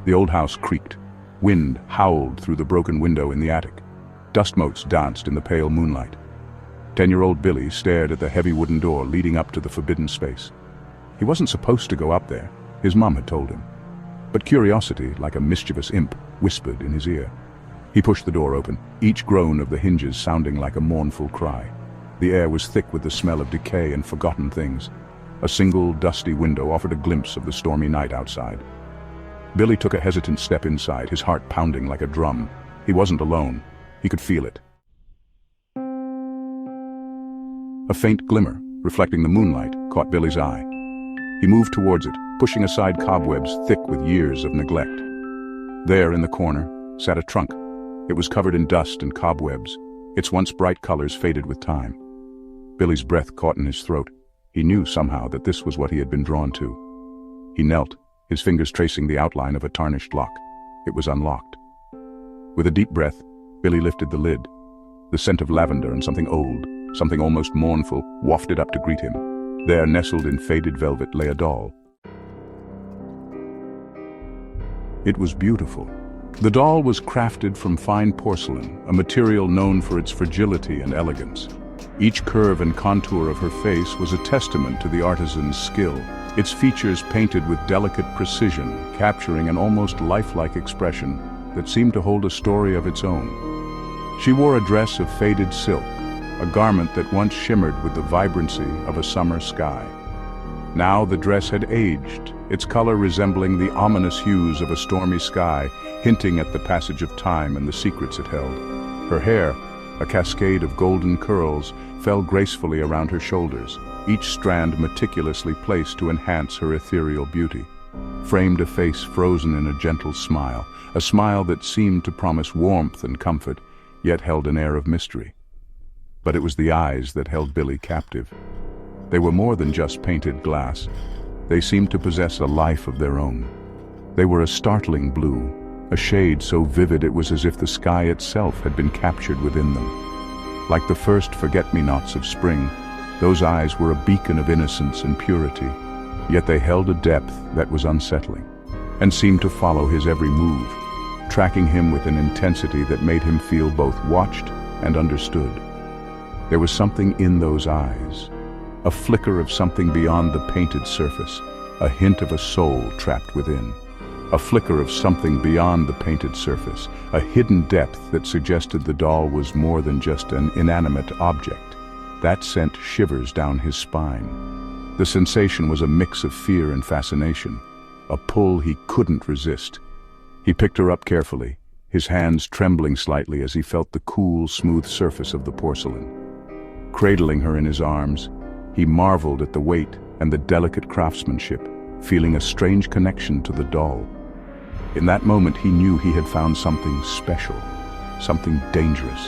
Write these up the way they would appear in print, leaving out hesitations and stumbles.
The old house creaked. Wind howled through the broken window in the attic. Dust motes danced in the pale moonlight. 10-year-old Billy stared at the heavy wooden door leading up to the forbidden space. He wasn't supposed to go up there, his mom had told him. But curiosity, like a mischievous imp, whispered in his ear. He pushed the door open, each groan of the hinges sounding like a mournful cry. The air was thick with the smell of decay and forgotten things. A single, dusty window offered a glimpse of the stormy night outside. Billy took a hesitant step inside, his heart pounding like a drum. He wasn't alone. He could feel it. A faint glimmer, reflecting the moonlight, caught Billy's eye. He moved towards it, pushing aside cobwebs thick with years of neglect. There, in the corner, sat a trunk. It was covered in dust and cobwebs, its once bright colors faded with time. Billy's breath caught in his throat. He knew somehow that this was what he had been drawn to. He knelt, his fingers tracing the outline of a tarnished lock. It was unlocked. With a deep breath, Billy lifted the lid. The scent of lavender and something old, something almost mournful, wafted up to greet him. There, nestled in faded velvet, lay a doll. It was beautiful. The doll was crafted from fine porcelain, a material known for its fragility and elegance. Each curve and contour of her face was a testament to the artisan's skill, its features painted with delicate precision, capturing an almost lifelike expression that seemed to hold a story of its own. She wore a dress of faded silk, a garment that once shimmered with the vibrancy of a summer sky. Now the dress had aged, its color resembling the ominous hues of a stormy sky, hinting at the passage of time and the secrets it held. Her hair, a cascade of golden curls, fell gracefully around her shoulders, each strand meticulously placed to enhance her ethereal beauty. Framed a face frozen in a gentle smile, a smile that seemed to promise warmth and comfort, yet held an air of mystery. But it was the eyes that held Billy captive. They were more than just painted glass. They seemed to possess a life of their own. They were a startling blue, a shade so vivid it was as if the sky itself had been captured within them. Like the first forget-me-nots of spring, those eyes were a beacon of innocence and purity, yet they held a depth that was unsettling, and seemed to follow his every move, tracking him with an intensity that made him feel both watched and understood. There was something in those eyes, a flicker of something beyond the painted surface, a hint of a soul trapped within. A flicker of something beyond the painted surface, a hidden depth that suggested the doll was more than just an inanimate object. That sent shivers down his spine. The sensation was a mix of fear and fascination, a pull he couldn't resist. He picked her up carefully, his hands trembling slightly as he felt the cool, smooth surface of the porcelain. Cradling her in his arms, he marveled at the weight and the delicate craftsmanship, feeling a strange connection to the doll. In that moment he knew he had found something special, something dangerous.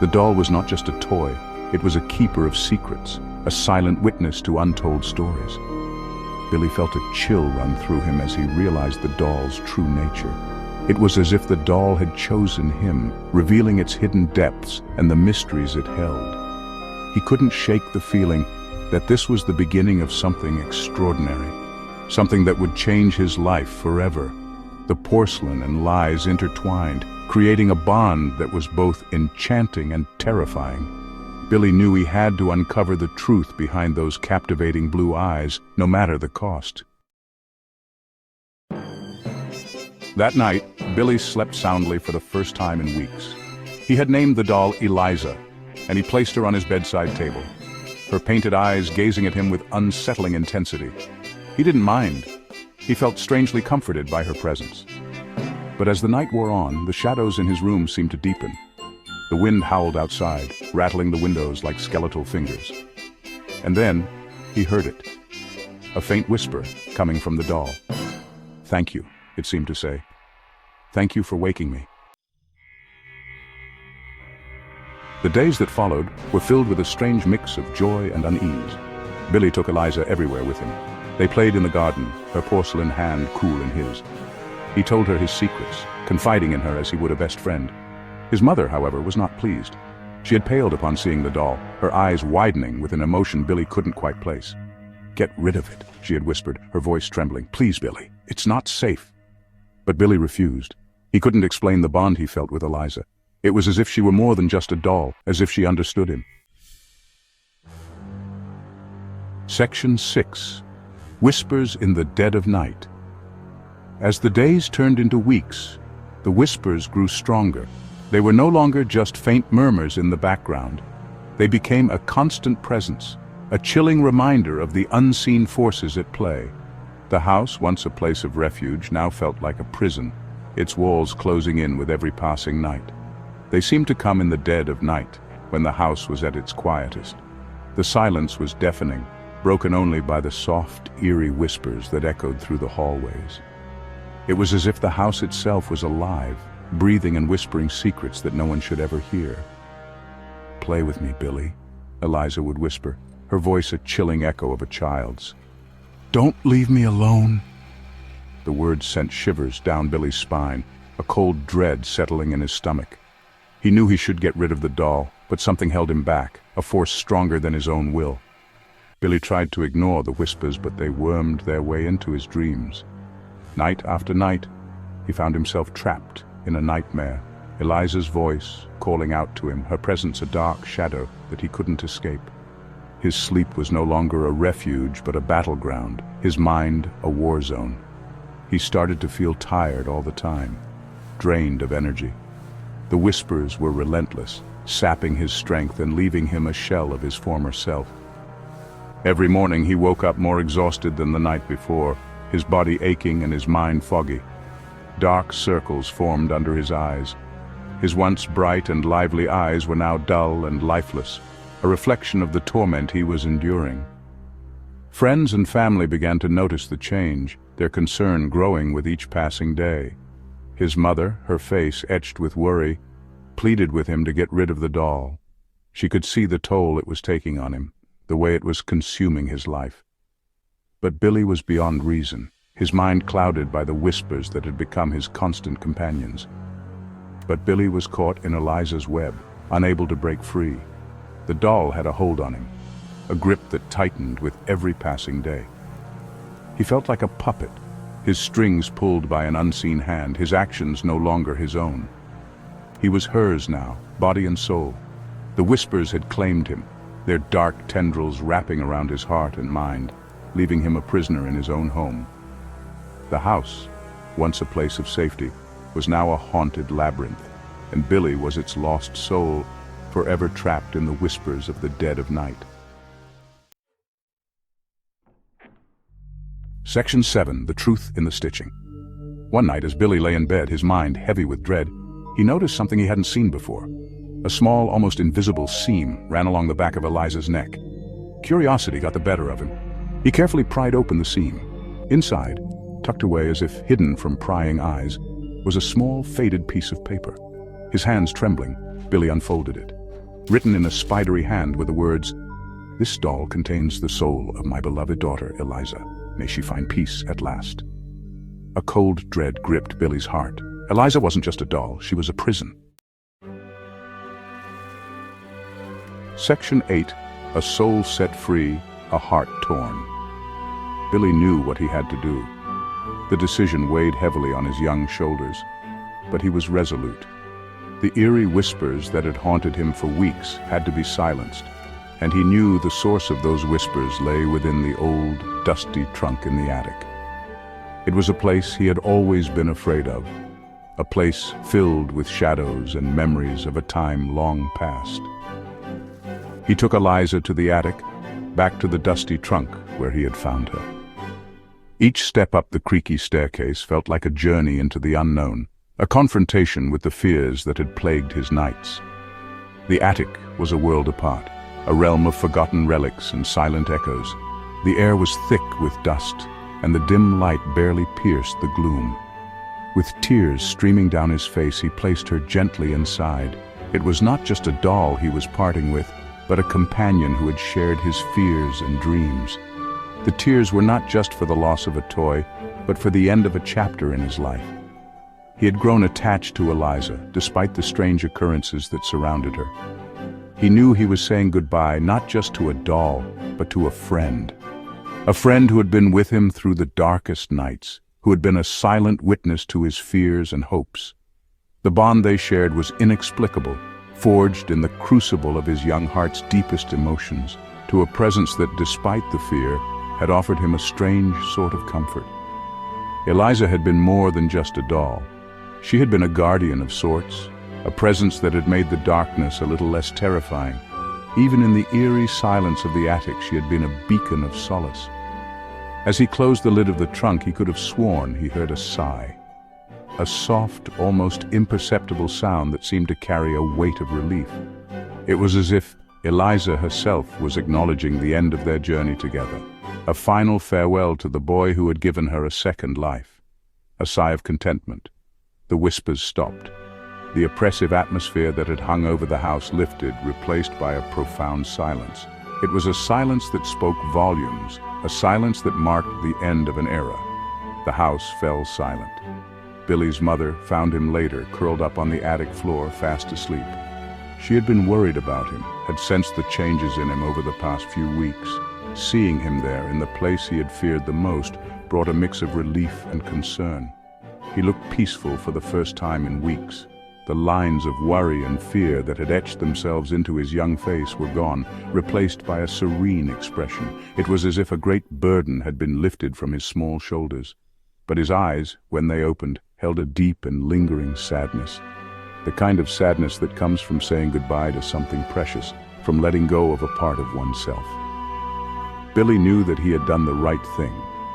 The doll was not just a toy, it was a keeper of secrets, a silent witness to untold stories. Billy felt a chill run through him as he realized the doll's true nature. It was as if the doll had chosen him, revealing its hidden depths and the mysteries it held. He couldn't shake the feeling that this was the beginning of something extraordinary, something that would change his life forever. The porcelain and lies intertwined, creating a bond that was both enchanting and terrifying. Billy knew he had to uncover the truth behind those captivating blue eyes, no matter the cost. That night, Billy slept soundly for the first time in weeks. He had named the doll Eliza, and he placed her on his bedside table, her painted eyes gazing at him with unsettling intensity. He didn't mind. He felt strangely comforted by her presence. But as the night wore on, the shadows in his room seemed to deepen. The wind howled outside, rattling the windows like skeletal fingers. And then, he heard it. A faint whisper coming from the doll. "Thank you," it seemed to say. "Thank you for waking me." The days that followed were filled with a strange mix of joy and unease. Billy took Eliza everywhere with him. They played in the garden, her porcelain hand cool in his. He told her his secrets, confiding in her as he would a best friend. His mother, however, was not pleased. She had paled upon seeing the doll, her eyes widening with an emotion Billy couldn't quite place. "Get rid of it," she had whispered, her voice trembling. "Please, Billy, it's not safe." But Billy refused. He couldn't explain the bond he felt with Eliza. It was as if she were more than just a doll, as if she understood him. Section 6. Whispers in the Dead of Night. As the days turned into weeks, the whispers grew stronger. They were no longer just faint murmurs in the background. They became a constant presence, a chilling reminder of the unseen forces at play. The house, once a place of refuge, now felt like a prison, its walls closing in with every passing night. They seemed to come in the dead of night, when the house was at its quietest. The silence was deafening, broken only by the soft, eerie whispers that echoed through the hallways. It was as if the house itself was alive, breathing and whispering secrets that no one should ever hear. "Play with me, Billy," Eliza would whisper, her voice a chilling echo of a child's. "Don't leave me alone." The words sent shivers down Billy's spine, a cold dread settling in his stomach. He knew he should get rid of the doll, but something held him back, a force stronger than his own will. Billy tried to ignore the whispers, but they wormed their way into his dreams. Night after night, he found himself trapped in a nightmare, Eliza's voice calling out to him, her presence a dark shadow that he couldn't escape. His sleep was no longer a refuge but a battleground, his mind a war zone. He started to feel tired all the time, drained of energy. The whispers were relentless, sapping his strength and leaving him a shell of his former self. Every morning he woke up more exhausted than the night before, his body aching and his mind foggy. Dark circles formed under his eyes. His once bright and lively eyes were now dull and lifeless, a reflection of the torment he was enduring. Friends and family began to notice the change, their concern growing with each passing day. His mother, her face etched with worry, pleaded with him to get rid of the doll. She could see the toll it was taking on him, the way it was consuming his life. But Billy was beyond reason, his mind clouded by the whispers that had become his constant companions. But Billy was caught in Eliza's web, unable to break free. The doll had a hold on him, a grip that tightened with every passing day. He felt like a puppet, his strings pulled by an unseen hand, his actions no longer his own. He was hers now, body and soul. The whispers had claimed him, their dark tendrils wrapping around his heart and mind, leaving him a prisoner in his own home. The house, once a place of safety, was now a haunted labyrinth, and Billy was its lost soul, forever trapped in the whispers of the dead of night. Section 7. The Truth in the Stitching. One night, as Billy lay in bed, his mind heavy with dread, he noticed something he hadn't seen before. A small, almost invisible seam ran along the back of Eliza's neck. Curiosity got the better of him. He carefully pried open the seam. Inside, tucked away as if hidden from prying eyes, was a small, faded piece of paper. His hands trembling, Billy unfolded it. Written in a spidery hand were the words, "This doll contains the soul of my beloved daughter, Eliza. May she find peace at last." A cold dread gripped Billy's heart. Eliza wasn't just a doll, she was a prison. Section 8. A soul set free, a heart torn. Billy knew what he had to do. The decision weighed heavily on his young shoulders, but he was resolute. The eerie whispers that had haunted him for weeks had to be silenced, and he knew the source of those whispers lay within the old, dusty trunk in the attic. It was a place he had always been afraid of, a place filled with shadows and memories of a time long past. He took Eliza to the attic, back to the dusty trunk where he had found her. Each step up the creaky staircase felt like a journey into the unknown, a confrontation with the fears that had plagued his nights. The attic was a world apart, a realm of forgotten relics and silent echoes. The air was thick with dust, and the dim light barely pierced the gloom. With tears streaming down his face, he placed her gently inside. It was not just a doll he was parting with, but a companion who had shared his fears and dreams. The tears were not just for the loss of a toy, but for the end of a chapter in his life. He had grown attached to Eliza, despite the strange occurrences that surrounded her. He knew he was saying goodbye not just to a doll, but to a friend who had been with him through the darkest nights, who had been a silent witness to his fears and hopes. The bond they shared was inexplicable, forged in the crucible of his young heart's deepest emotions, to a presence that, despite the fear, had offered him a strange sort of comfort. Eliza had been more than just a doll. She had been a guardian of sorts, a presence that had made the darkness a little less terrifying. Even in the eerie silence of the attic, she had been a beacon of solace. As he closed the lid of the trunk, he could have sworn he heard a sigh. A soft, almost imperceptible sound that seemed to carry a weight of relief. It was as if Eliza herself was acknowledging the end of their journey together, a final farewell to the boy who had given her a second life. A sigh of contentment. The whispers stopped. The oppressive atmosphere that had hung over the house lifted, replaced by a profound silence. It was a silence that spoke volumes, a silence that marked the end of an era. The house fell silent. Billy's mother found him later, curled up on the attic floor, fast asleep. She had been worried about him, had sensed the changes in him over the past few weeks. Seeing him there, in the place he had feared the most, brought a mix of relief and concern. He looked peaceful for the first time in weeks. The lines of worry and fear that had etched themselves into his young face were gone, replaced by a serene expression. It was as if a great burden had been lifted from his small shoulders. But his eyes, when they opened, held a deep and lingering sadness. The kind of sadness that comes from saying goodbye to something precious, from letting go of a part of oneself. Billy knew that he had done the right thing,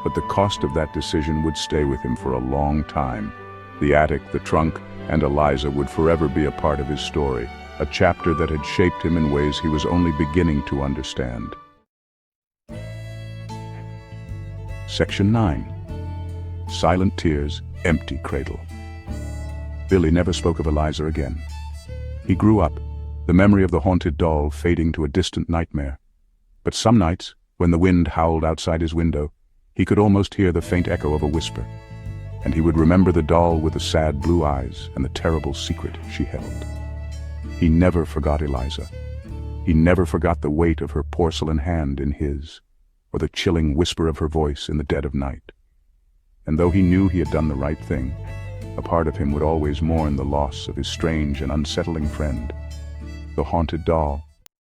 but the cost of that decision would stay with him for a long time. The attic, the trunk, and Eliza would forever be a part of his story, a chapter that had shaped him in ways he was only beginning to understand. Section 9. Silent Tears, Empty Cradle. Billy never spoke of Eliza again. He grew up, the memory of the haunted doll fading to a distant nightmare. But some nights, when the wind howled outside his window, he could almost hear the faint echo of a whisper, and he would remember the doll with the sad blue eyes and the terrible secret she held. He never forgot Eliza. He never forgot the weight of her porcelain hand in his, or the chilling whisper of her voice in the dead of night. And though he knew he had done the right thing, a part of him would always mourn the loss of his strange and unsettling friend. The haunted doll,